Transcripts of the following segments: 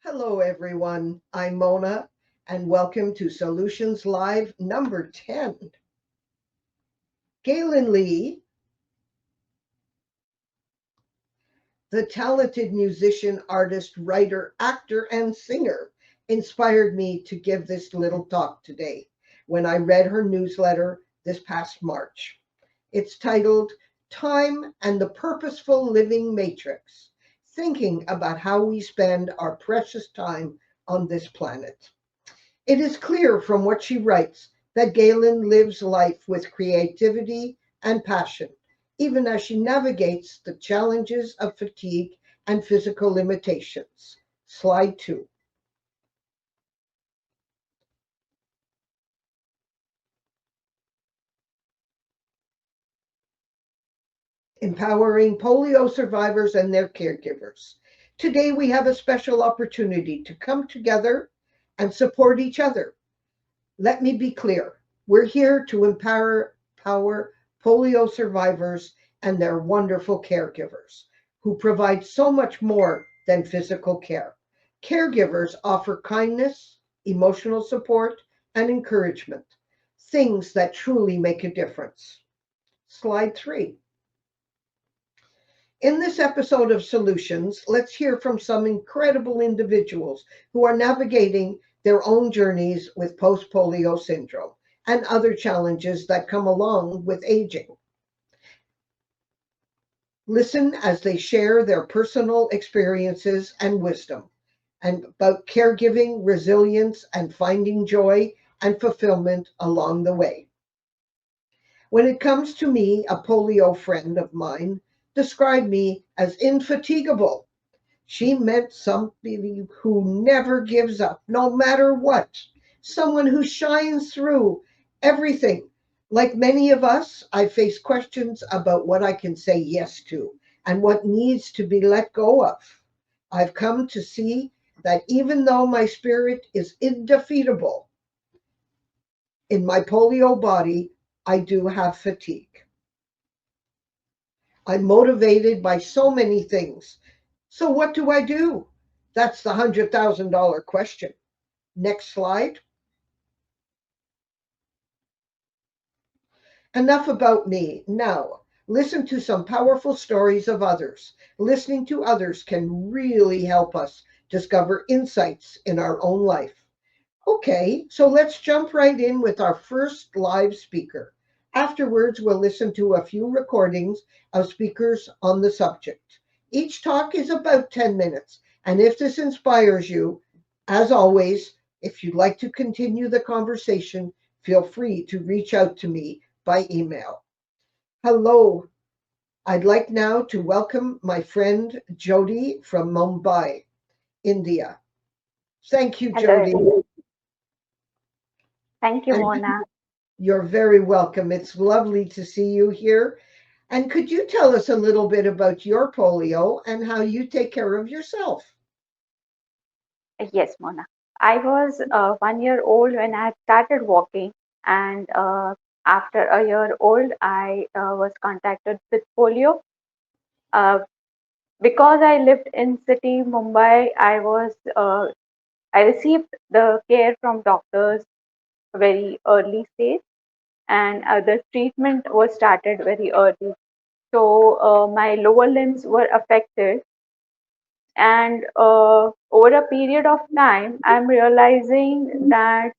Hello, everyone. I'm Mona, and welcome to Solutions Live number 10. Galen Lee, the talented musician, artist, writer, actor, and singer, inspired me to give this little talk today when I read her newsletter this past March. It's titled Time and the Purposeful Living Matrix, thinking about how we spend our precious time on this planet. It is clear from what she writes that Galen lives life with creativity and passion, even as she navigates the challenges of fatigue and physical limitations. Slide 2. Empowering polio survivors and their caregivers. Today, we have a special opportunity to come together and support each other. Let me be clear. We're here to empower polio survivors and their wonderful caregivers who provide so much more than physical care. Caregivers offer kindness, emotional support, and encouragement, things that truly make a difference. Slide 3. In this episode of Solutions, let's hear from some incredible individuals who are navigating their own journeys with post polio syndrome and other challenges that come along with aging. Listen as they share their personal experiences and wisdom and about caregiving, resilience, and finding joy and fulfillment along the way. When it comes to me, a polio friend of mine described me as infatigable. She meant somebody who never gives up, no matter what. Someone who shines through everything. Like many of us, I face questions about what I can say yes to and what needs to be let go of. I've come to see that even though my spirit is indefeatable, in my polio body, I do have fatigue. I'm motivated by so many things. So, what do I do? That's the $100,000 question. Next slide. Enough about me. Now, listen to some powerful stories of others. Listening to others can really help us discover insights in our own life. Okay, so let's jump right in with our first live speaker. Afterwards, we'll listen to a few recordings of speakers on the subject. Each talk is about 10 minutes, and if this inspires you, as always, if you'd like to continue the conversation, feel free to reach out to me by email. Hello, I'd like now to welcome my friend Jody from Mumbai, India. Thank you, Hello, Jody. everyone. Thank you, And Mona. you're very welcome. It's lovely to see you here. And could you tell us a little bit about your polio and how you take care of yourself? Yes, Mona. I was 1 year old when I started walking, and after a year old, I was contacted with polio. Uh, because I lived in city Mumbai, I received the care from doctors very early stage, and the treatment was started very early. So my lower limbs were affected, and over a period of time I'm realizing that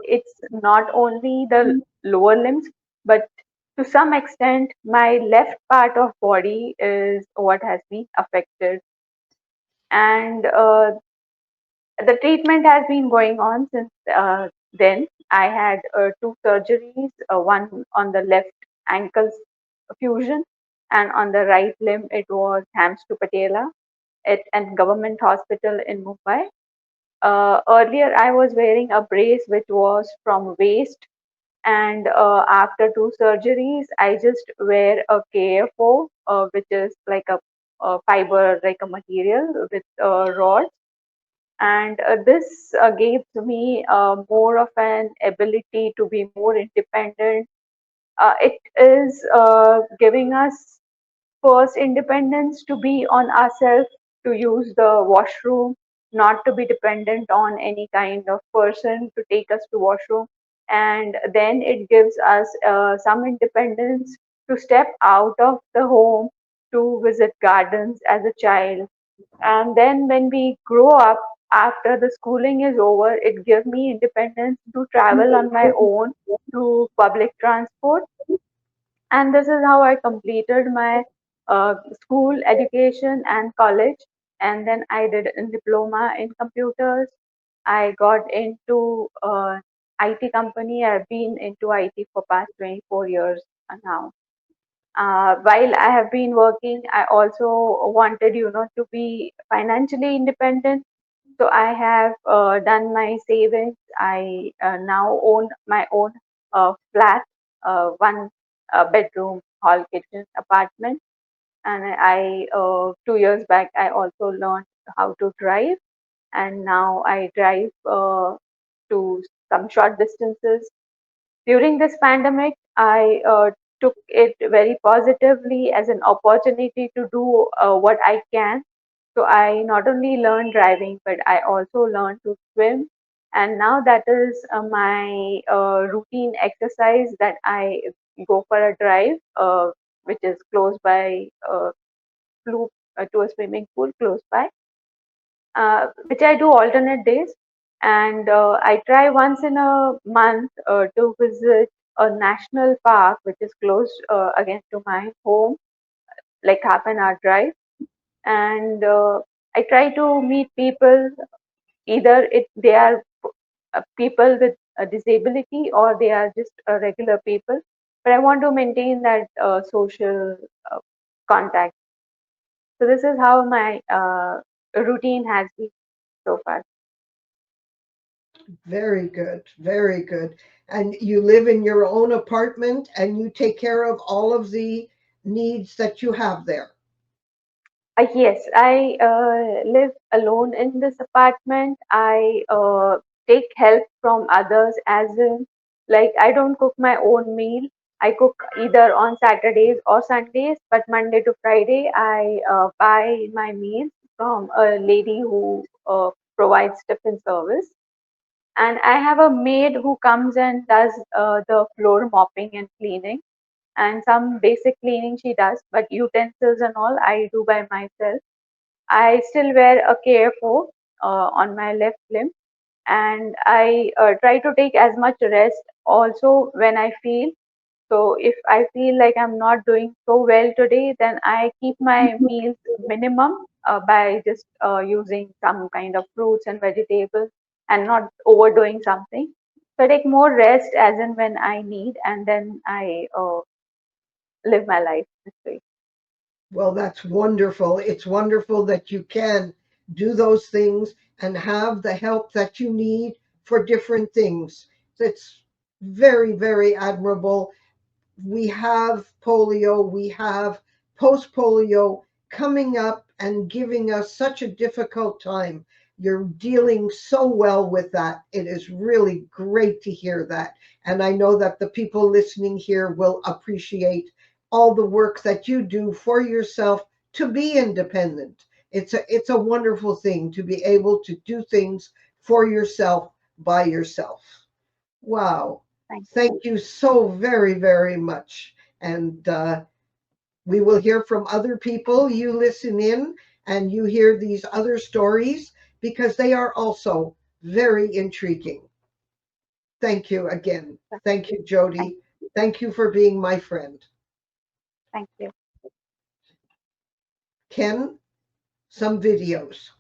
it's not only the lower limbs, but to some extent my left part of body is what has been affected. And the treatment has been going on since then. I had two surgeries, one on the left ankle fusion, and on the right limb it was hams to patella at a government hospital in Mumbai. Earlier, I was wearing a brace which was from waist, and after two surgeries, I just wear a KFO, which is like a fiber, like a material with rods, and this gave me more of an ability to be more independent. It is giving us first independence to be on ourselves, to use the washroom, not to be dependent on any kind of person to take us to washroom. And then it gives us some independence to step out of the home to visit gardens as a child. And then when we grow up, after the schooling is over, it gives me independence to travel on my own to public transport. And this is how I completed my school education and college. And then I did a diploma in computers. I got into IT company. I've been into IT for past 24 years now. While I have been working, I also wanted, to be financially independent. So I have done my savings. I now own my own flat, one bedroom, hall, kitchen, apartment. And 2 years back, I also learned how to drive. And now I drive to some short distances. During this pandemic, I took it very positively as an opportunity to do what I can. So I not only learned driving, but I also learned to swim. And now that is my routine exercise, that I go for a drive, which is close by, to a swimming pool close by, which I do alternate days. And I try once in a month to visit a national park, which is close again to my home, like half an hour drive. And I try to meet people, either they are people with a disability or they are just regular people. But I want to maintain that social uh, contact. So this is how my routine has been so far. Very good, very good. And you live in your own apartment and you take care of all of the needs that you have there. Yes, I live alone in this apartment. I take help from others, as in, like, I don't cook my own meal. I cook either on Saturdays or Sundays, but Monday to Friday, I buy my meals from a lady who provides tiffin service. And I have a maid who comes and does the floor mopping and cleaning, and some basic cleaning she does, but utensils and all I do by myself. I still wear a KFO on my left limb, and I try to take as much rest also when I feel. So if I feel like I'm not doing so well today, then I keep my meals minimum by just using some kind of fruits and vegetables and not overdoing something. So I take more rest as in when I need, and then I live my life this way. Well, that's wonderful. It's wonderful that you can do those things and have the help that you need for different things. It's very, very admirable. We have polio, we have post polio coming up and giving us such a difficult time. You're dealing so well with that. It is really great to hear that. And I know that the people listening here will appreciate all the work that you do for yourself to be independent. It's a wonderful thing to be able to do things for yourself by yourself. Wow. Thank Thank you so very, very much. And we will hear from other people. You listen in and you hear these other stories because they are also very intriguing. Thank you again. you. Thank you, Thank, Jody. Thank you for being my friend. thank you. Ken, some videos.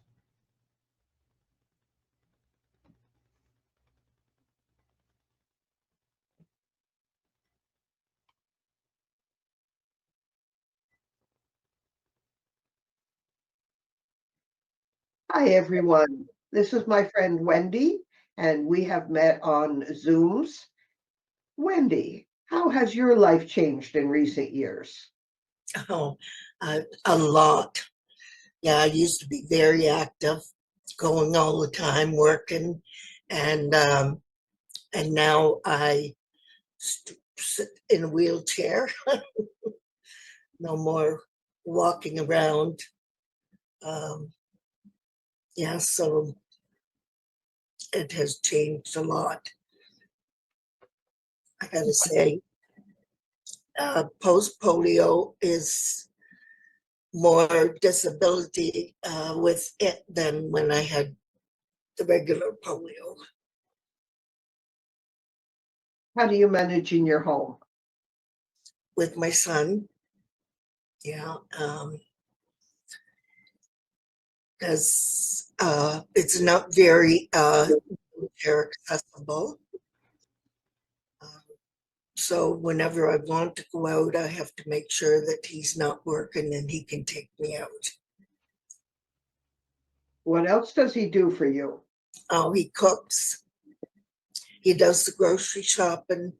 Hi, everyone. This is my friend Wendy, and we have met on Zooms. Wendy, how has your life changed in recent years? Oh, a lot. Yeah, I used to be very active, going all the time, working, and now I sit in a wheelchair. No more walking around. Um, Yeah, so it has changed a lot. I gotta say, post-polio is more disability with it than when I had the regular polio. How do you manage in your home? With my son, yeah, because it's not very wheelchair accessible. So whenever I want to go out, I have to make sure that he's not working and he can take me out. What else does he do for you? Oh, he cooks. He does the grocery shopping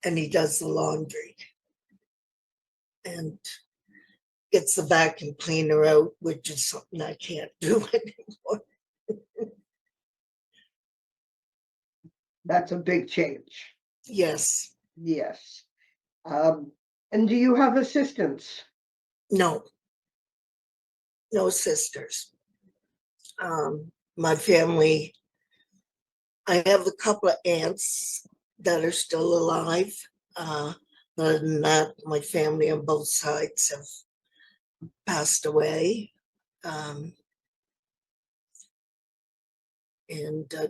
and he does the laundry and gets the vacuum cleaner out, which is something I can't do anymore. That's a big change. Yes. Yes. And do you have assistants? No. No sisters. My family, I have a couple of aunts that are still alive. Other than that, my family on both sides have passed away. And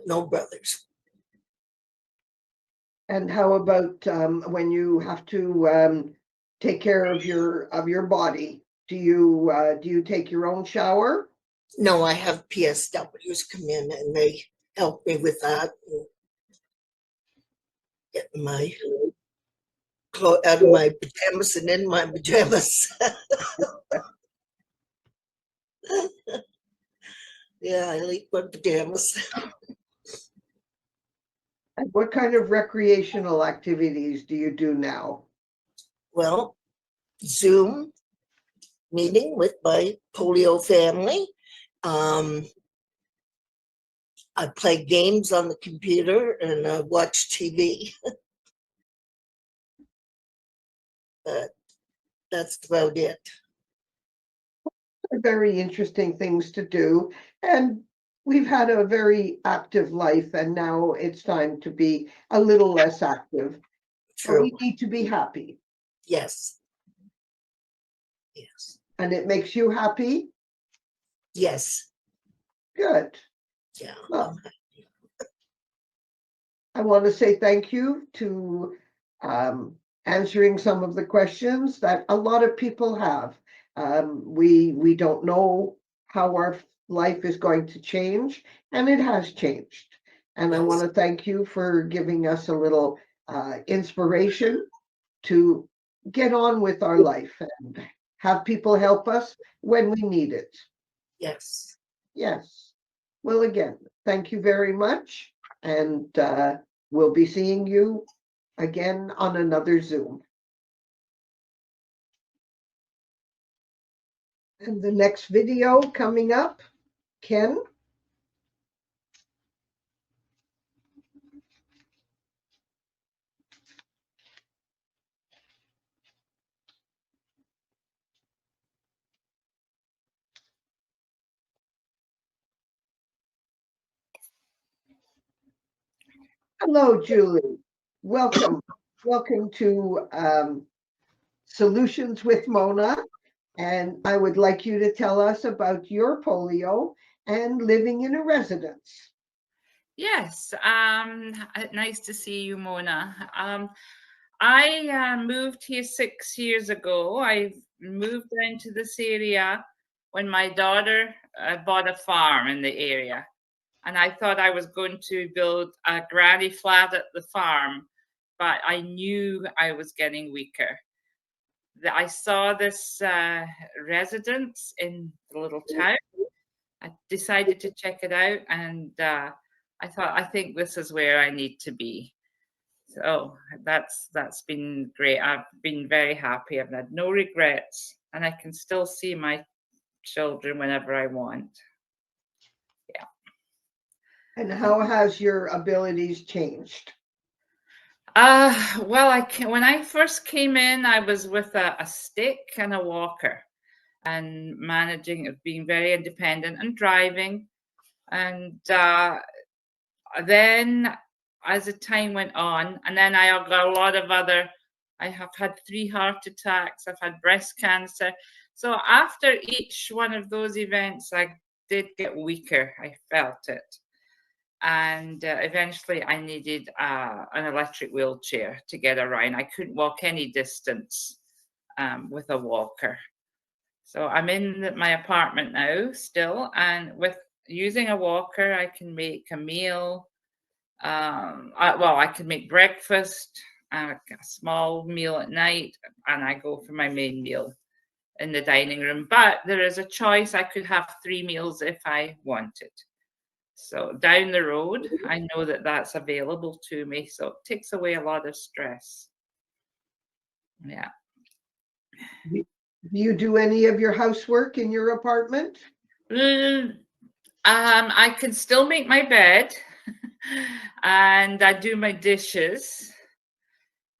no brothers. And how about when you have to take care of your body? Do you take your own shower? No, I have PSWs come in and they help me with that. And get my clothes out of my pajamas and in my pajamas. Yeah, I like my pajamas. And what kind of recreational activities do you do now? Well, Zoom meeting with my polio family. I play games on the computer and I watch TV. But that's about it. They're very interesting things to do. And we've had a very active life, and now it's time to be a little less active. But we True. need to be happy. Yes. Yes. And it makes you happy? Yes. Good. Yeah. Well, I want to say thank you to answering some of the questions that a lot of people have. We don't know how our life is going to change, and it has changed. And I want Yes. to thank you for giving us a little inspiration to get on with our life and have people help us when we need it. Yes. Yes. Well, again, thank you very much. And we'll be seeing you again on another Zoom. And the next video coming up, Ken. Hello, Julie. Welcome. Welcome to Solutions with Mona. And I would like you to tell us about your polio and living in a residence. Yes, nice to see you, Mona. I moved here 6 years ago. I moved into this area when my daughter bought a farm in the area. And I thought I was going to build a granny flat at the farm, but I knew I was getting weaker. I saw this residence in the little town. I decided to check it out, and I thought, I think this is where I need to be. So that's been great. I've been very happy. I've had no regrets, and I can still see my children whenever I want. Yeah. And how has your abilities changed? Well, when I first came in, I was with a stick and a walker, and managing of being very independent and driving. And then as the time went on, and then I got a lot of other, I have had 3 heart attacks, I've had breast cancer. So after each one of those events, I did get weaker. I felt it. And eventually I needed an electric wheelchair to get around. I couldn't walk any distance with a walker. So I'm in my apartment now still, and with using a walker, I can make a meal. I can make breakfast, a small meal at night, and I go for my main meal in the dining room. But there is a choice. I could have 3 meals if I wanted. So down the road, I know that that's available to me. So it takes away a lot of stress. Yeah. Do you do any of your housework in your apartment? I can still make my bed and I do my dishes.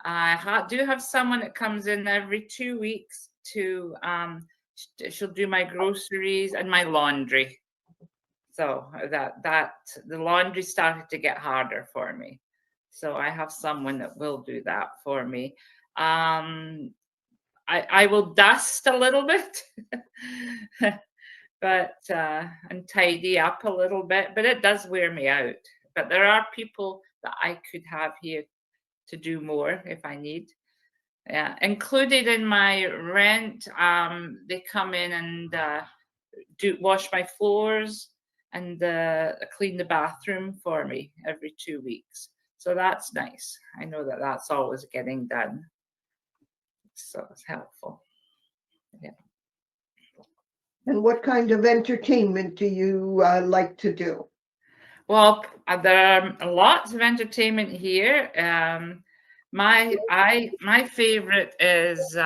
I do have someone that comes in every 2 weeks to, she'll do my groceries and my laundry. So the laundry started to get harder for me. So I have someone that will do that for me. I will dust a little bit, but and tidy up a little bit, but it does wear me out. But there are people that I could have here to do more if I need. Yeah, included in my rent, they come in and do wash my floors and clean the bathroom for me every 2 weeks. So that's nice. I know that that's always getting done. So it's helpful. Yeah. And what kind of entertainment do you like to do? Well, there are lots of entertainment here. My favorite is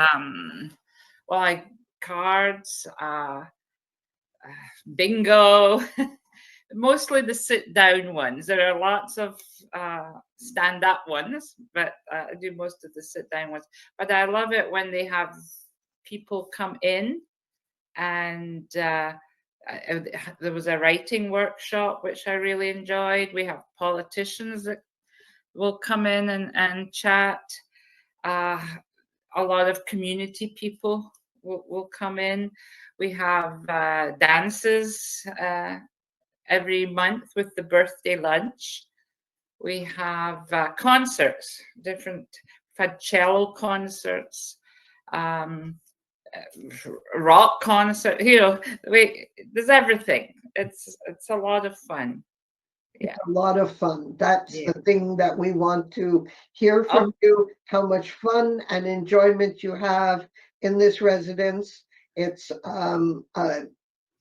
cards, bingo. Mostly the sit down ones. There are lots of stand up ones, but I do most of the sit down ones. But I love it when they have people come in and there was a writing workshop, which I really enjoyed. We have politicians that will come in and chat. A lot of community people will come in. We have dances every month with the birthday lunch. We have concerts, different, we've had cello concerts, rock concert, there's everything. It's a lot of fun. Yeah. It's a lot of fun. That's Yeah. the thing that we want to hear from you, how much fun and enjoyment you have in this residence. It's a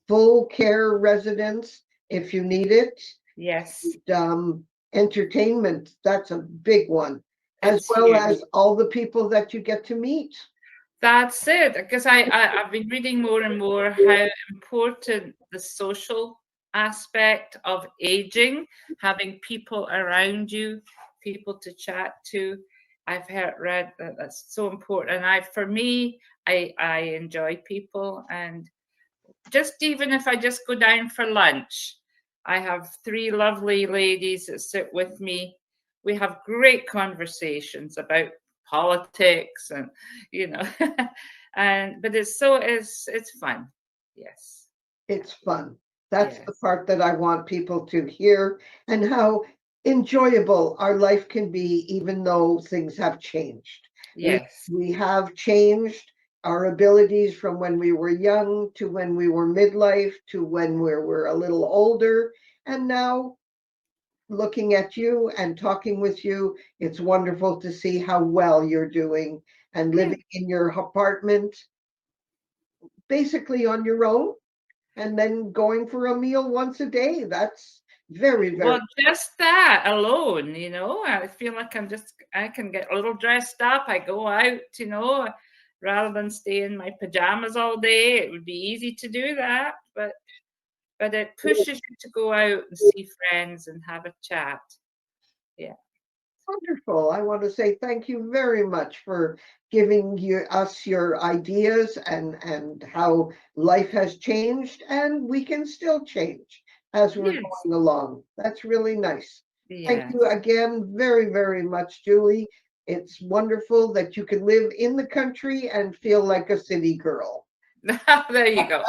full care residence if you need it. Yes. Entertainment, that's a big one, as It's well huge. as all the people that you get to meet. That's it, because I've been reading more and more how important the social aspect of aging, having people around you, people to chat to. I've read that that's so important. And for me, I enjoy people, and just even if I just go down for lunch, I have 3 lovely ladies that sit with me. We have great conversations about politics and but it's fun. Yes. It's fun. That's the Yes. part that I want people to hear, and how enjoyable our life can be, even though things have changed. Yes. We have changed our abilities from when we were young to when we were midlife to when we're a little older. And now, looking at you and talking with you, it's wonderful to see how well you're doing and living in your apartment, basically on your own, and then going for a meal once a day. That's very, very. Well, just that alone, I feel like I can get a little dressed up. I go out, rather than stay in my pajamas all day. It would be easy to do that, but it pushes you to go out and see friends and have a chat. Yeah. Wonderful. I want to say thank you very much for giving us your ideas and how life has changed, and we can still change. as we're Yes. going along. That's really nice. Thank Yes. you again very, very much, Julie. It's wonderful that you can live in the country and feel like a city girl. There you go.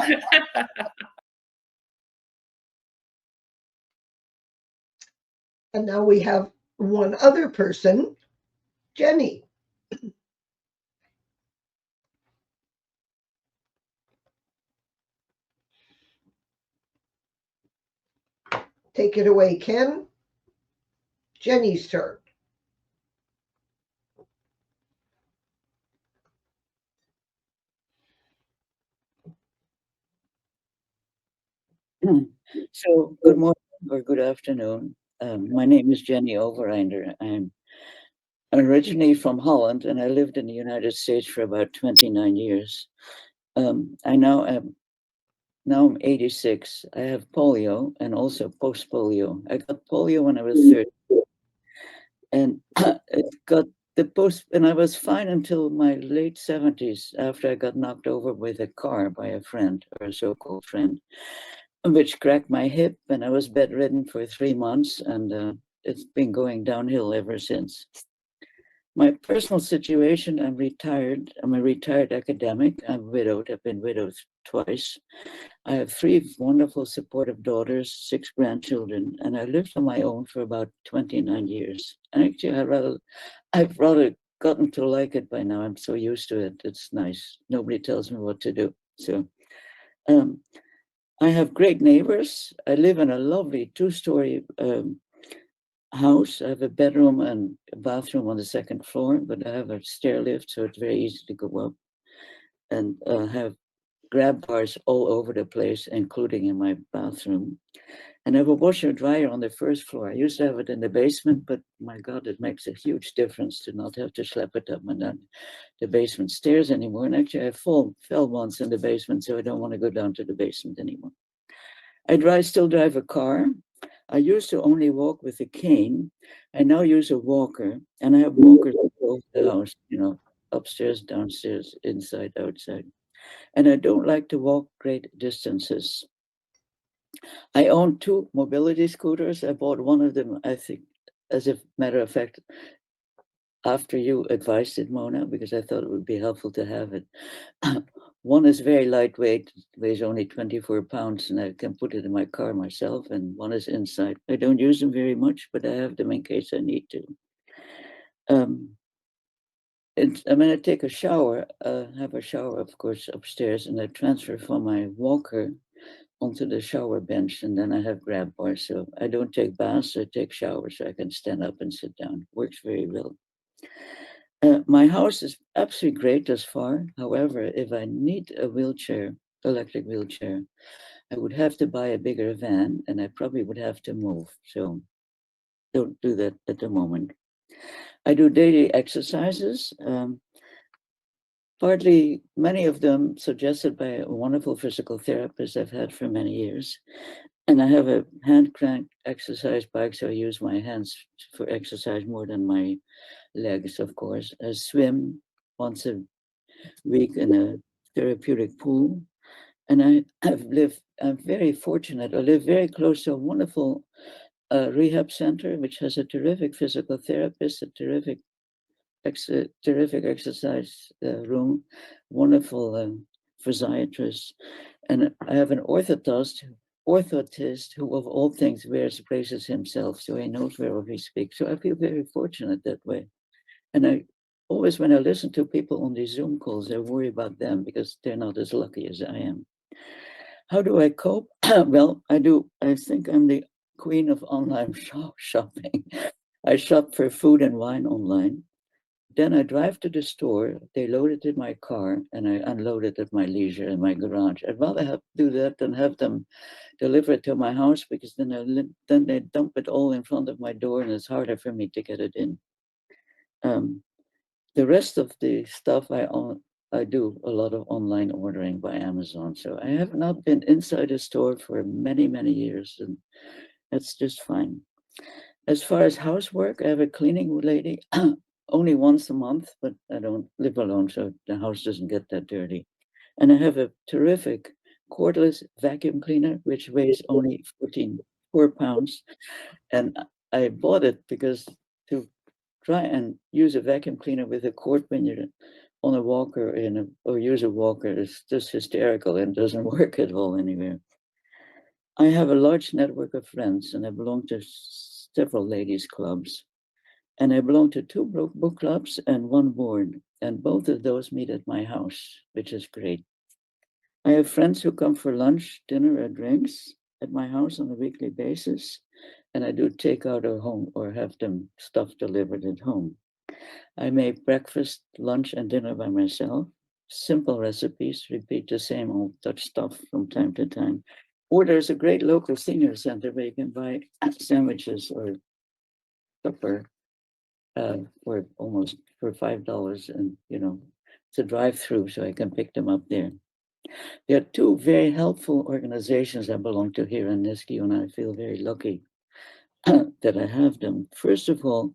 And now we have one other person, Jenny. Take it away, Ken. Jenny's turn. So, good morning or good afternoon. My name is Jenny Overeinder. I'm originally from Holland, and I lived in the United States for about 29 years. I now am now I'm 86. I have polio and also post-polio. I got polio when I was 30, and it got the post, and I was fine until my late 70s after I got knocked over with a car by a friend or a so-called friend, which cracked my hip, and I was bedridden for 3 months, and it's been going downhill ever since. My personal situation, I'm retired. I'm a retired academic. I'm widowed. I've been widowed twice. I have 3 wonderful supportive daughters, 6 grandchildren, and I lived on my own for about 29 years. And actually, I've rather gotten to like it by now. I'm so used to it. It's nice. Nobody tells me what to do. So um, I have great neighbors. I live in a lovely 2-story house. I have a bedroom and a bathroom on the 2nd floor, but I have a stair lift, so it's very easy to go up. And have grab bars all over the place, including in my bathroom. And I have a washer dryer on the 1st floor. I used to have it in the basement, but my God, it makes a huge difference to not have to schlep it up and down the basement stairs anymore. And actually, I fell once in the basement, so I don't want to go down to the basement anymore. I still drive a car. I used to only walk with a cane. I now use a walker, and I have walkers all over the house, upstairs, downstairs, inside, outside. And I don't like to walk great distances. I own 2 mobility scooters. I bought one of them, I think, as a matter of fact, after you advised it, Mona, because I thought it would be helpful to have it. One is very lightweight, weighs only 24 pounds, and I can put it in my car myself, and one is inside. I don't use them very much, but I have them in case I need to. I take a shower, have a shower, of course, upstairs, and I transfer from my walker onto the shower bench, and then I have grab bars. So I don't take baths, I take showers, so I can stand up and sit down. Works very well. My house is absolutely great thus far. However, if I need a wheelchair, electric wheelchair, I would have to buy a bigger van, and I probably would have to move. So don't do that at the moment. I do daily exercises. Partly, many of them suggested by a wonderful physical therapist I've had for many years. And I have a hand crank exercise bike, so I use my hands for exercise more than my legs, of course. I swim once a week in a therapeutic pool. And I'm very fortunate. I live very close to a wonderful rehab center, which has a terrific physical therapist, a terrific exercise room, wonderful physiatrist, and I have an orthotist who, of all things, wears braces himself, so he knows whereof he speaks. So I feel very fortunate that way. And I always, when I listen to people on these Zoom calls, I worry about them because they're not as lucky as I am. How do I cope? Well, I do. I think I'm the queen of online shopping. I shop for food and wine online. Then I drive to the store, they load it in my car, and I unload it at my leisure in my garage. I'd rather do that than have them deliver it to my house, because then they dump it all in front of my door, and it's harder for me to get it in. The rest of the stuff I do a lot of online ordering by Amazon. So I have not been inside a store for many, many years, and that's just fine. As far as housework, I have a cleaning lady only once a month, but I don't live alone, so the house doesn't get that dirty. And I have a terrific cordless vacuum cleaner, which weighs only 4 pounds. And I bought it because to try and use a vacuum cleaner with a cord when you're on a walker or use a walker is just hysterical and doesn't work at all anywhere. I have a large network of friends and I belong to several ladies' clubs. And I belong to 2 book clubs and 1 board. And both of those meet at my house, which is great. I have friends who come for lunch, dinner, or drinks at my house on a weekly basis. And I do take out or home or have them stuff delivered at home. I make breakfast, lunch, and dinner by myself. Simple recipes, repeat the same old Dutch stuff from time to time. Or there's a great local senior center where you can buy sandwiches or supper for $5, and it's a drive-through, so I can pick them up there. There are 2 very helpful organizations I belong to here in Niskayuna, and I feel very lucky that I have them. First of all,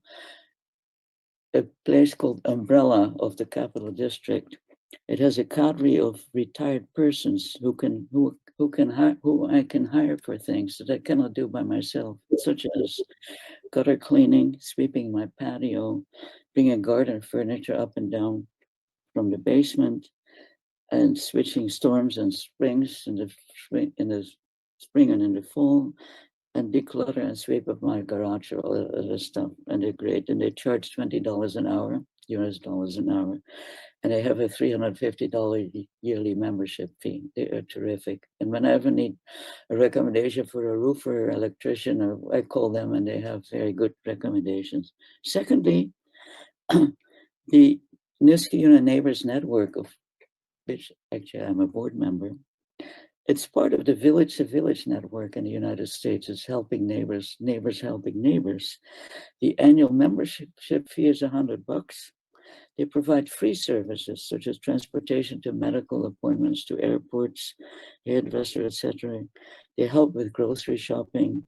a place called Umbrella of the Capital District. It has a cadre of retired persons who I can hire for things that I cannot do by myself, such as gutter cleaning, sweeping my patio, bringing garden furniture up and down from the basement, and switching storms and springs in the spring and in the fall, and declutter and sweep up my garage or other stuff. And they're great. And they charge $20 an hour, US dollars an hour. And they have a $350 yearly membership fee. They are terrific. And when I ever need a recommendation for a roofer or electrician, or I call them and they have very good recommendations. Secondly, the Niskayuna Neighbors Network, of which actually I'm a board member, it's part of the Village to Village network in the United States. It's helping neighbors helping neighbors. The annual membership fee is $100. They provide free services such as transportation to medical appointments, to airports, hairdresser, etc. They help with grocery shopping,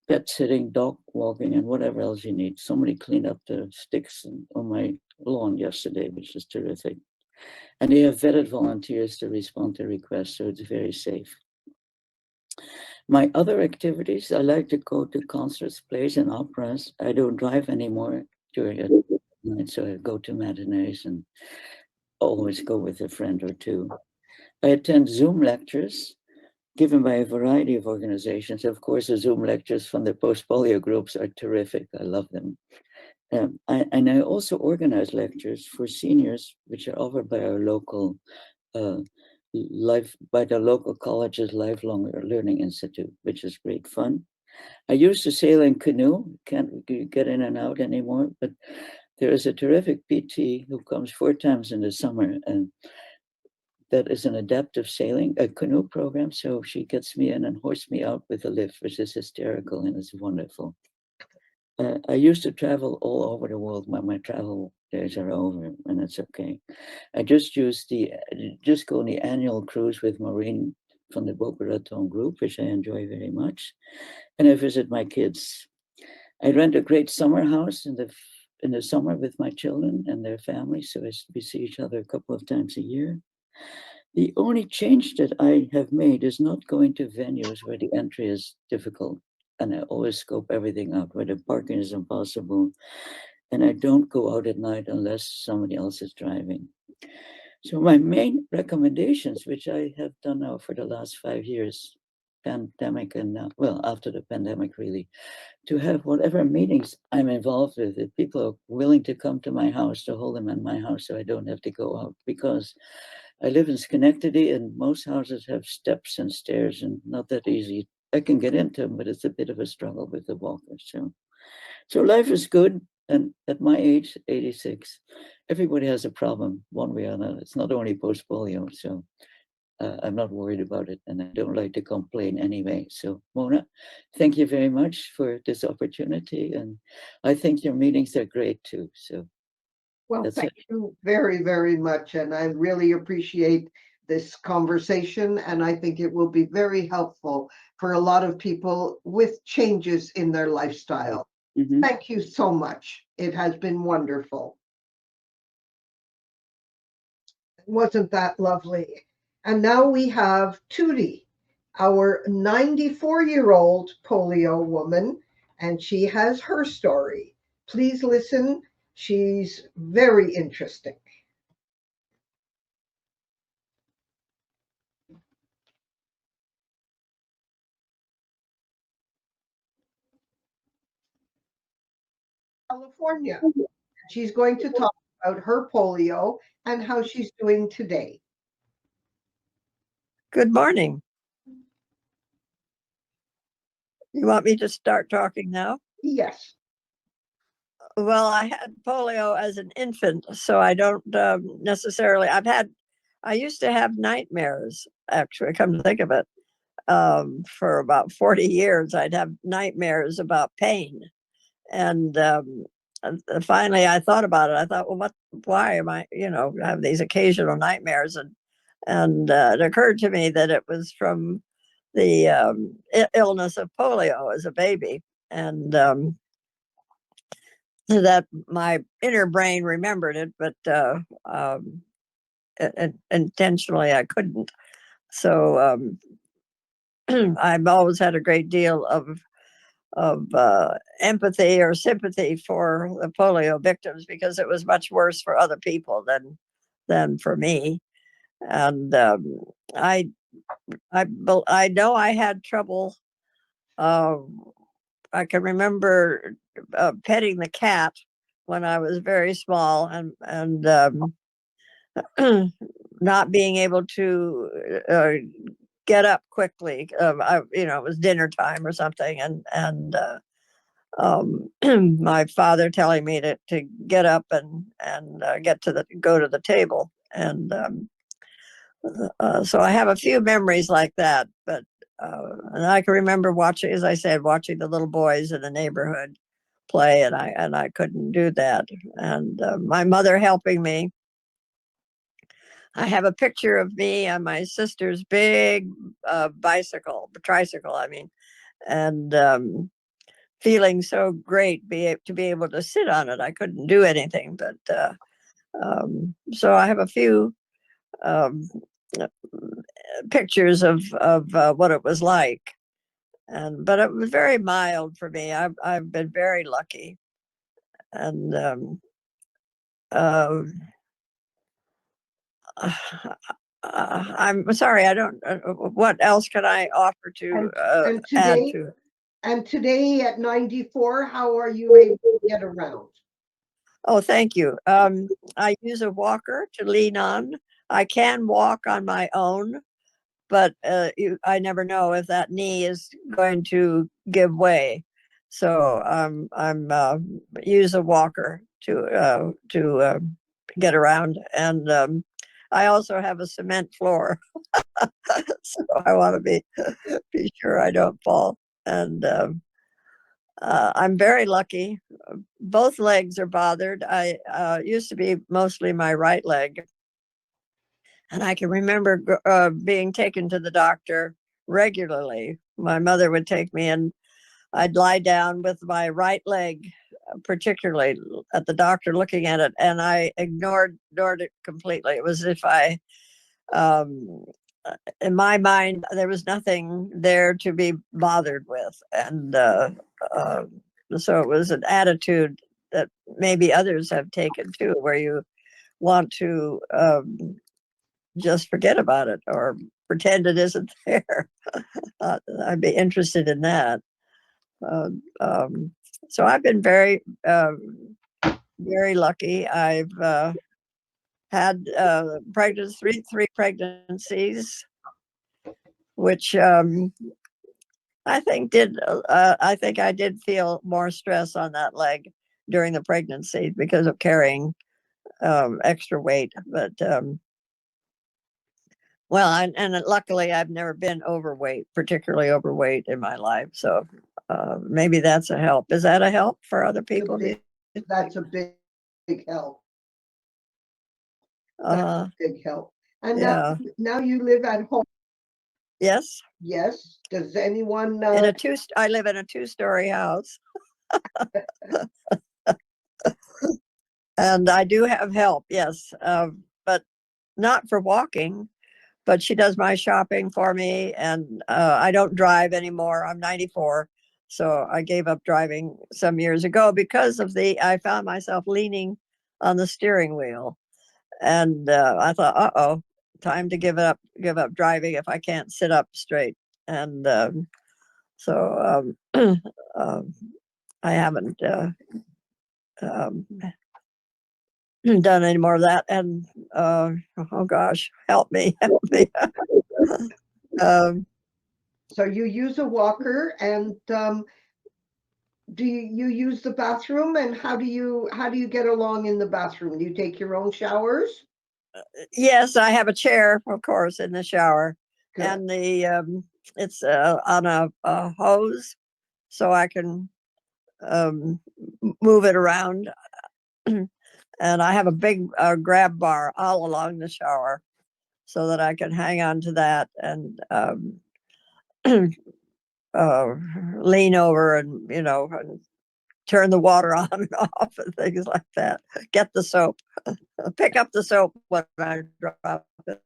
pet sitting, dog walking, and whatever else you need. Somebody cleaned up the sticks on my lawn yesterday, which is terrific. And they have vetted volunteers to respond to requests, so it's very safe. My other activities, I like to go to concerts, plays, and operas. I don't drive anymore during the night, so I go to matinees and always go with a friend or 2. I attend Zoom lectures given by a variety of organizations. Of course, the Zoom lectures from the Post-Polio groups are terrific. I love them. And I also organize lectures for seniors, which are offered by our local by the local college's Lifelong Learning Institute, which is great fun. I used to sail in canoe, can't get in and out anymore, but there is a terrific PT who comes 4 times in the summer, and that is an adaptive sailing, a canoe program. So she gets me in and hoists me out with a lift, which is hysterical and it's wonderful. I used to travel all over the world. My travel days are over, and it's okay. I just go on the annual cruise with Maureen from the Boca Raton group, which I enjoy very much, and I visit my kids. I rent a great summer house in the summer with my children and their families, so we see each other a couple of times a year. The only change that I have made is not going to venues where the entry is difficult. And I always scope everything out, where the parking is impossible. And I don't go out at night unless somebody else is driving. So my main recommendations, which I have done now for the last 5 years, pandemic and now, well, after the pandemic really, to have whatever meetings I'm involved with, if people are willing to come to my house, to hold them in my house so I don't have to go out, because I live in Schenectady and most houses have steps and stairs and not that easy. I can get into them, but it's a bit of a struggle with the walker. So life is good. And at my age, 86, everybody has a problem one way or another. It's not only post-polio. So I'm not worried about it. And I don't like to complain anyway. So Mona, thank you very much for this opportunity. And I think your meetings are great too. So Well, thank you very, very much. And I really appreciate this conversation. And I think it will be very helpful for a lot of people with changes in their lifestyle. Mhm. Thank you so much. It has been wonderful. Wasn't that lovely? And now we have Tootie, our 94-year-old polio woman, and she has her story. Please listen. She's very interesting. California. She's going to talk about her polio and how she's doing today. Good morning. You want me to start talking now? Yes. Well, I had polio as an infant, so I don't necessarily. I used to have nightmares, actually, come to think of it. For about 40 years, I'd have nightmares about pain. And finally, I thought about it. I thought, well, why am I, have these occasional nightmares? And it occurred to me that it was from the illness of polio as a baby. And that my inner brain remembered it, but intentionally I couldn't. So I've always had a great deal of empathy or sympathy for the polio victims because it was much worse for other people than for me. And I know I had trouble. I can remember petting the cat when I was very small, and not being able to get up quickly. It was dinner time or something, and my father telling me to get up and go to the table, and so I have a few memories like that. But and I can remember watching, as I said, watching the little boys in the neighborhood play, and I couldn't do that. And my mother helping me. I have a picture of me on my sister's big tricycle, I mean, and feeling so great to be able to sit on it. I couldn't do anything, but so I have a few um, pictures of what it was like, but it was very mild for me. I've been very lucky, and uh, I'm sorry. I don't. What else can I offer to And add today, to? at 94, how are you able to get around? Oh, thank you. I use a walker to lean on. I can walk on my own, but I never know if that knee is going to give way. So I'm use a walker to get around, and I also have a cement floor, so I want to be sure I don't fall. And I'm very lucky. Both legs are bothered. I used to be mostly my right leg, and I can remember being taken to the doctor regularly. My mother would take me, and I'd lie down with my right leg, particularly at the doctor looking at it, and I ignored it completely. It was as if um, in my mind, there was nothing there to be bothered with. And so it was an attitude that maybe others have taken too, where you want to just forget about it or pretend it isn't there. I'd be interested in that. Uh, um, so I've been very, very lucky. I've had three pregnancies, which I think I did feel more stress on that leg during the pregnancy because of carrying extra weight. But well, and luckily I've never been overweight, particularly overweight in my life. So maybe that's a help. Is that a help for other people? That's a big help. Big help. And yeah. now you live at home. Yes. Yes. Does anyone I live in a 2-story house. And I do have help, yes, but not for walking. but she does my shopping for me, and I don't drive anymore. I'm 94, so I gave up driving some years ago because of I found myself leaning on the steering wheel, and I thought, uh-oh, time to give up driving if I can't sit up straight. And so um, I haven't um, done any more of that. And oh gosh, help me, help me. um, So you use a walker, and do you use the bathroom, and how do you get along in the bathroom? Do you take your own showers? yes, I have a chair, of course, in the shower, Good. and it's on a hose, so I can move it around. And I have a big grab bar all along the shower, so that I can hang on to that and uh, lean over and and turn the water on and off and things like that. Get the soap, pick up the soap when I drop it.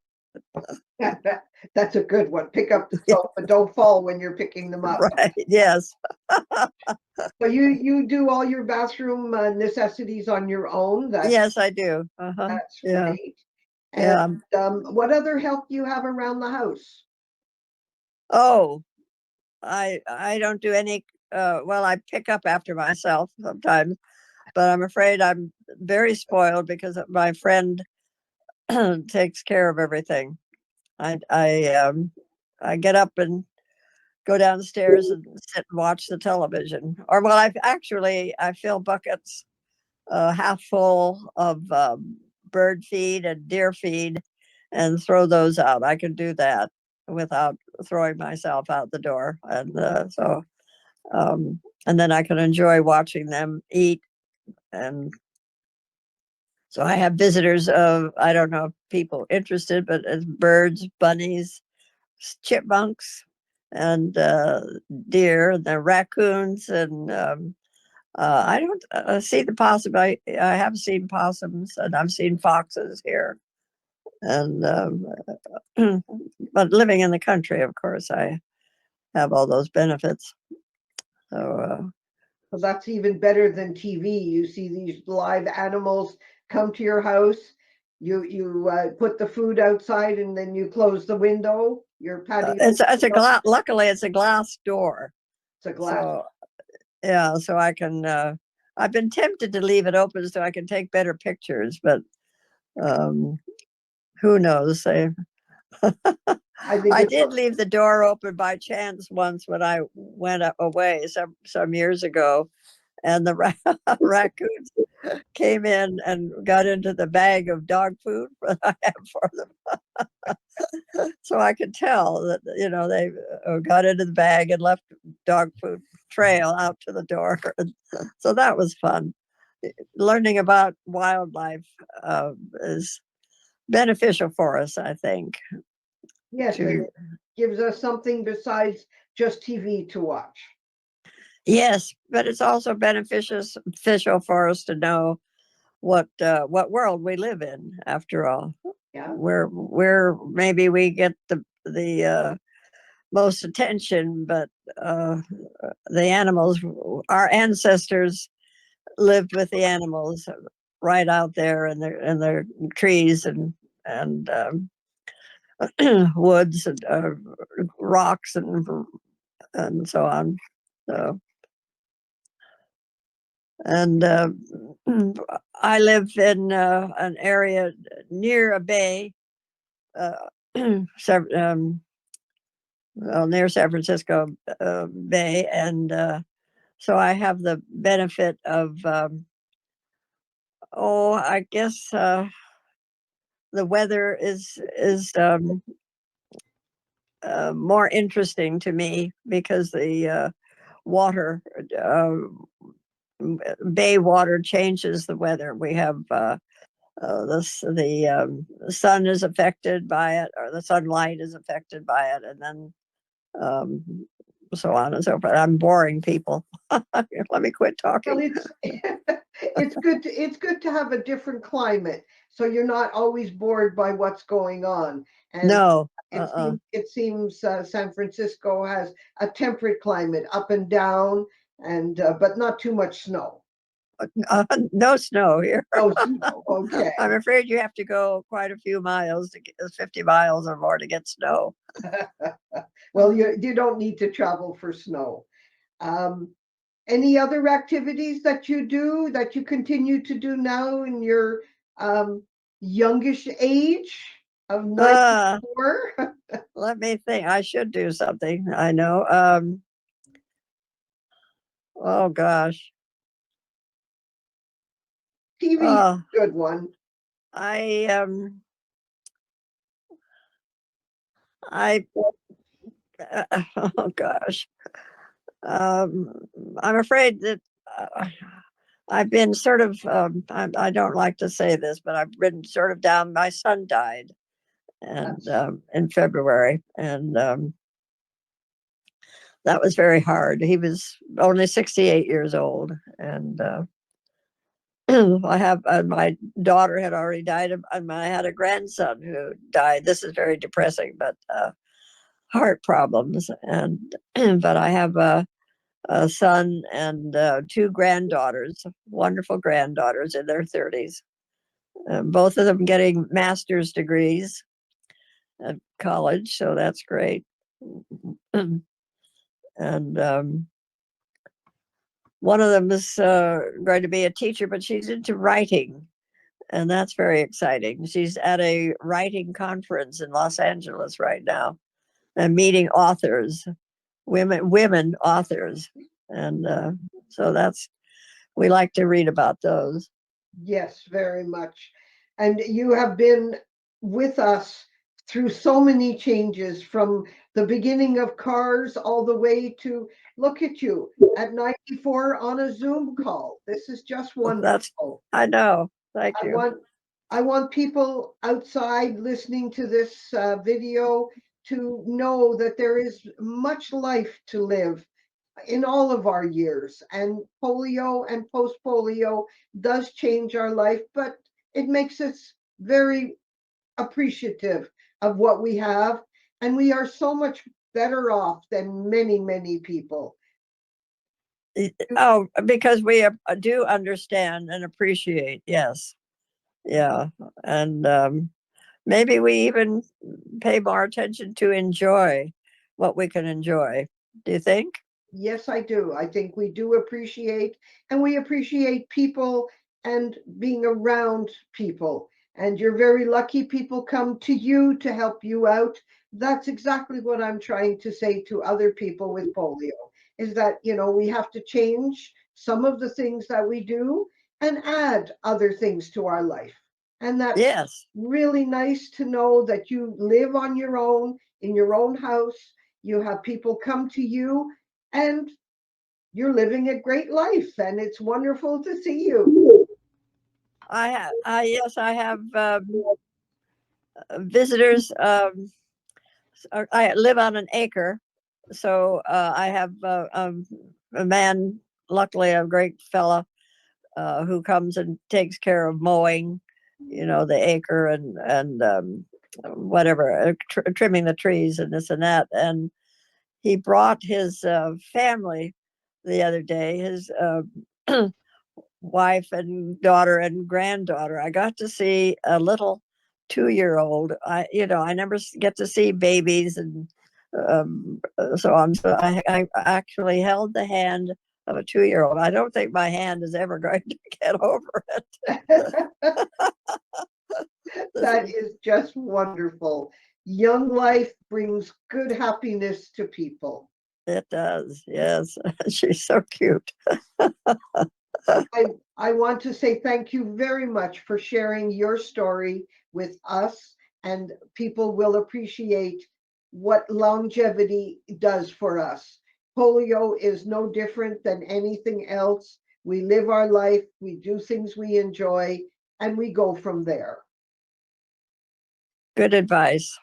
That's a good one. Pick up the soap, but don't fall when you're picking them up. Right? Yes. So you do all your bathroom necessities on your own. Yes, I do. That's Yeah. great. Yeah. And what other help do you have around the house? Oh, I don't do any. Well, I pick up after myself sometimes, but I'm afraid I'm very spoiled because my friend takes care of everything. I get up and go downstairs and sit and watch the television. Or well, I fill buckets half full of bird feed and deer feed and throw those out. I can do that without throwing myself out the door, and and then I can enjoy watching them eat. And so I have visitors of, I don't know if people interested, but it's birds, bunnies, chipmunks, and deer, and the raccoons, and I don't see the possum. I have seen possums, and I've seen foxes here, and but living in the country, of course, I have all those benefits. So Well, that's even better than TV. You see these live animals come to your house. You put the food outside, and then you close the window. Your patio. it's a glass. Luckily, it's a glass door. It's a glass. So yeah, so I can. I've been tempted to leave it open so I can take better pictures, but um, who knows? I think I it's did leave the door open by chance once when I went away some years ago, and the raccoons came in and got into the bag of dog food that I have for them. So I could tell that they got into the bag and left dog food trail out to the door. So that was fun. Learning about wildlife is beneficial for us, I think. yes, and it gives us something besides just TV to watch. Yes, but it's also beneficial for us to know what world we live in. After all, Yeah. where maybe we get the most attention, but the animals, our ancestors lived with the animals right out there in their trees and woods and rocks and so on. So. And I live in an area near a bay, uh, well, near San Francisco Bay, and so I have the benefit of, I guess the weather is more interesting to me because the water. Bay water changes the weather. We have the sun is affected by it, or the sunlight is affected by it, and then um, so on and so forth. I'm boring people. Let me quit Well, talking. it's good to have a different climate, so you're not always bored by what's going on. And No. it seems San Francisco has a temperate climate, up and down, and but not too much snow. No snow here. No snow. Okay. I'm afraid you have to go quite a few miles to get 50 miles or more to get snow. Well, you don't need to travel for snow. Any other activities that you do that you continue to do now in your youngish age of Uh, 94? let me think. I should do something. I know. Oh gosh. TV is a good one. I oh gosh. I'm afraid that I've been sort of I don't like to say this, but I've been sort of down. My son died, and in February, and that was very hard. He was only 68 years old, and I have my daughter had already died, and I had a grandson who died. This is very depressing, but heart problems, and but I have a son and two granddaughters, wonderful granddaughters in their 30s. Both of them getting master's degrees at college, so that's great. And one of them is going to be a teacher, but she's into writing, and that's very exciting. She's at a writing conference in Los Angeles right now and meeting authors, women authors, and so we like to read about those. Yes, very much. And you have been with us through so many changes, from the beginning of cars all the way to, look at you at 94 on a Zoom call. This is just wonderful. I know. Thank I you. want people outside listening to this video to know that there is much life to live in all of our years, and polio and post-polio does change our life, but it makes us very appreciative of what we have, and we are so much better off than many people. Oh, because we do understand and appreciate. Yes. Yeah. And maybe we even pay more attention to enjoy what we can enjoy. Do you think? Yes, I do. I think we do appreciate, and we appreciate people and being around people. And you're very lucky people come to you to help you out. That's exactly what I'm trying to say to other people with polio, is that, we have to change some of the things that we do and add other things to our life. And that's Yes. really nice to know that you live on your own, in your own house. You have people come to you, and you're living a great life, and it's wonderful to see you. Yes, I have visitors. I live on an acre, so I have a man, luckily a great fella, who comes and takes care of mowing, the acre and whatever, trimming the trees and this and that. And he brought his family the other day, his wife and daughter and granddaughter. I got to see a little 2-year-old. I never get to see babies and so on. So I actually held the hand of a 2-year-old. I don't think my hand is ever going to get over it. That is just wonderful. Young life brings good happiness to people. It does, yes. She's so cute. I want to say thank you very much for sharing your story with us, and people will appreciate what longevity does for us. Polio is no different than anything else. We live our life, we do things we enjoy, and we go from there. Good advice.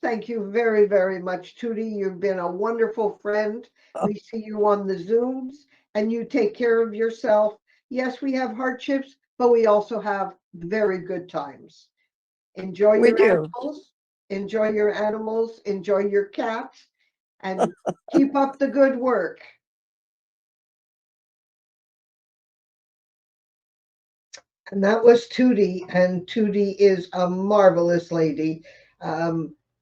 Thank you very, very much, Tootie. You've been a wonderful friend. We see you on the Zooms, and you take care of yourself. Yes, we have hardships, but we also have very good times. Enjoy We your do. animals. Enjoy your animals, enjoy your cats, and keep up the good work. And that was Tootie, and Tootie is a marvelous lady.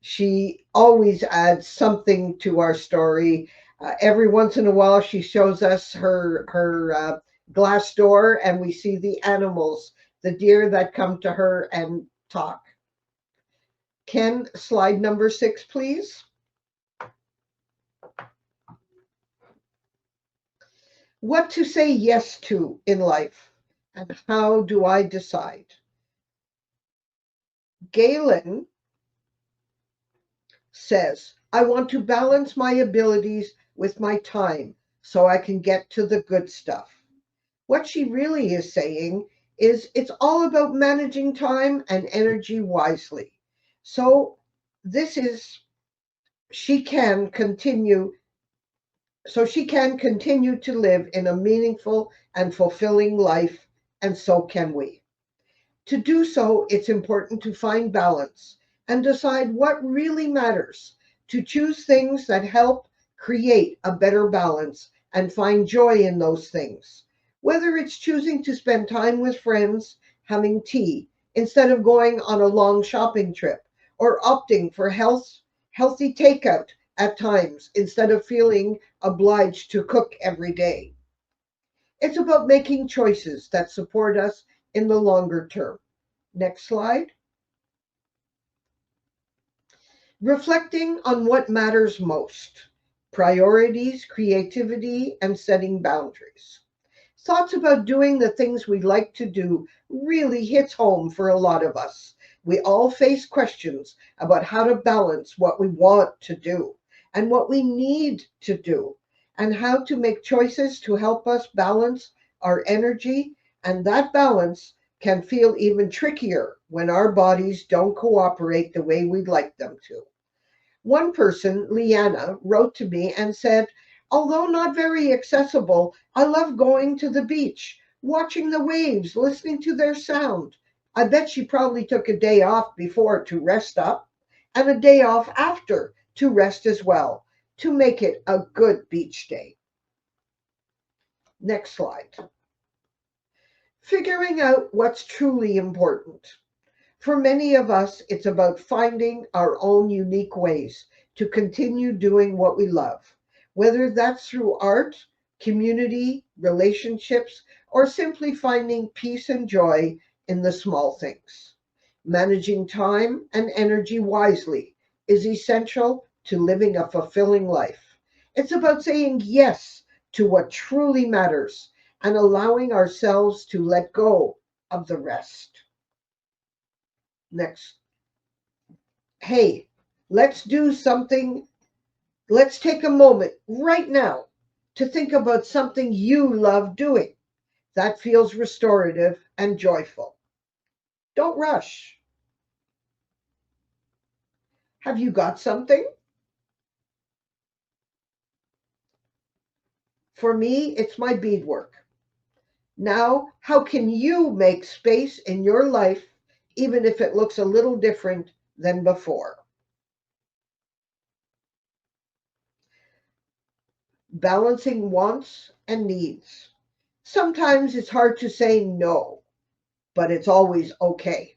She always adds something to our story. Every once in a while, she shows us her glass door, and we see the animals, the deer that come to her and talk. Ken, slide number 6, please. What to say yes to in life, and how do I decide? Galen says, I want to balance my abilities with my time so I can get to the good stuff. What she really is saying is it's all about managing time and energy wisely. So this is, she can continue, she can continue to live in a meaningful and fulfilling life, and so can we. To do so, it's important to find balance and decide what really matters, to choose things that help create a better balance and find joy in those things. Whether it's choosing to spend time with friends, having tea, instead of going on a long shopping trip, or opting for healthy takeout at times instead of feeling obliged to cook every day. It's about making choices that support us in the longer term. Next slide. Reflecting on what matters most, priorities, creativity, and setting boundaries. Thoughts about doing the things we like to do really hits home for a lot of us. We all face questions about how to balance what we want to do and what we need to do, and how to make choices to help us balance our energy. And that balance can feel even trickier when our bodies don't cooperate the way we'd like them to. One person, Leanna, wrote to me and said, although not very accessible, I love going to the beach, watching the waves, listening to their sound. I bet she probably took a day off before to rest up and a day off after to rest as well, to make it a good beach day. Next slide. Figuring out what's truly important. For many of us, it's about finding our own unique ways to continue doing what we love, whether that's through art, community, relationships, or simply finding peace and joy in the small things. Managing time and energy wisely is essential to living a fulfilling life. It's about saying yes to what truly matters and allowing ourselves to let go of the rest. Next. Hey, let's do something. Let's take a moment right now to think about something you love doing that feels restorative and joyful. Don't rush. Have you got something? For me, it's my beadwork. Now, how can you make space in your life, even if it looks a little different than before? Balancing wants and needs. Sometimes it's hard to say no, but it's always okay.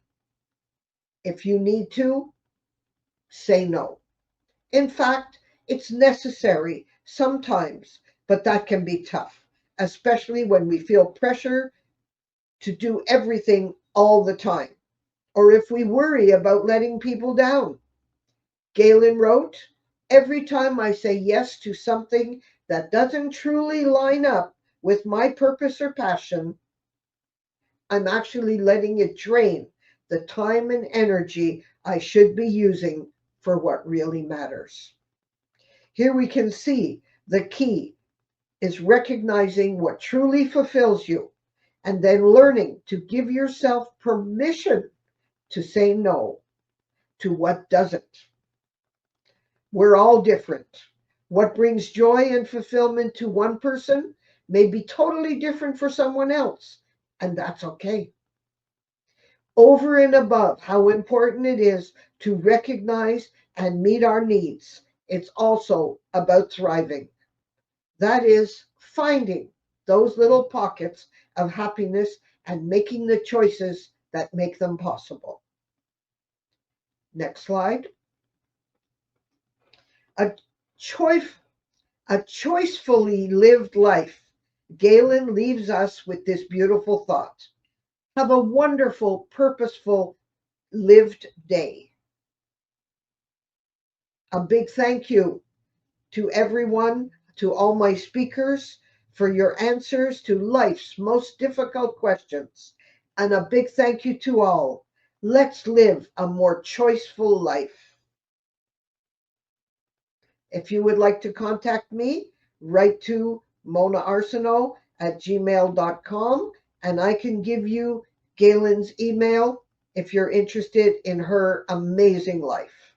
If you need to, say no. In fact, it's necessary sometimes, but that can be tough, especially when we feel pressure to do everything all the time, or if we worry about letting people down. Galen wrote, every time I say yes to something that doesn't truly line up with my purpose or passion, I'm actually letting it drain the time and energy I should be using for what really matters. Here we can see the key is recognizing what truly fulfills you and then learning to give yourself permission to say no to what doesn't. We're all different. What brings joy and fulfillment to one person may be totally different for someone else, and that's okay. over and above how important it is to recognize and meet our needs, it's also about thriving. That is, finding those little pockets of happiness and making the choices that make them possible. Next slide. A choice, a choicefully lived life. Galen leaves us with this beautiful thought. Have a wonderful, purposeful, lived day. A big thank you to everyone, to all my speakers, for your answers to life's most difficult questions. And a big thank you to all. Let's live a more choiceful life. If you would like to contact me, write to monaarsenault@gmail.com, and I can give you Galen's email if you're interested in her amazing life.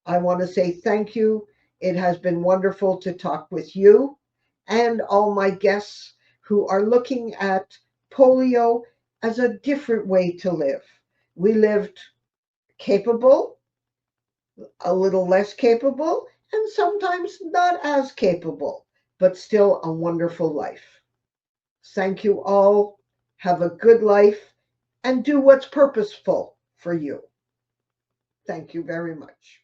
I want to say thank you. It has been wonderful to talk with you and all my guests who are looking at polio as a different way to live. We lived capable, a little less capable, and sometimes not as capable, but still a wonderful life. Thank you all. Have a good life and do what's purposeful for you. Thank you very much.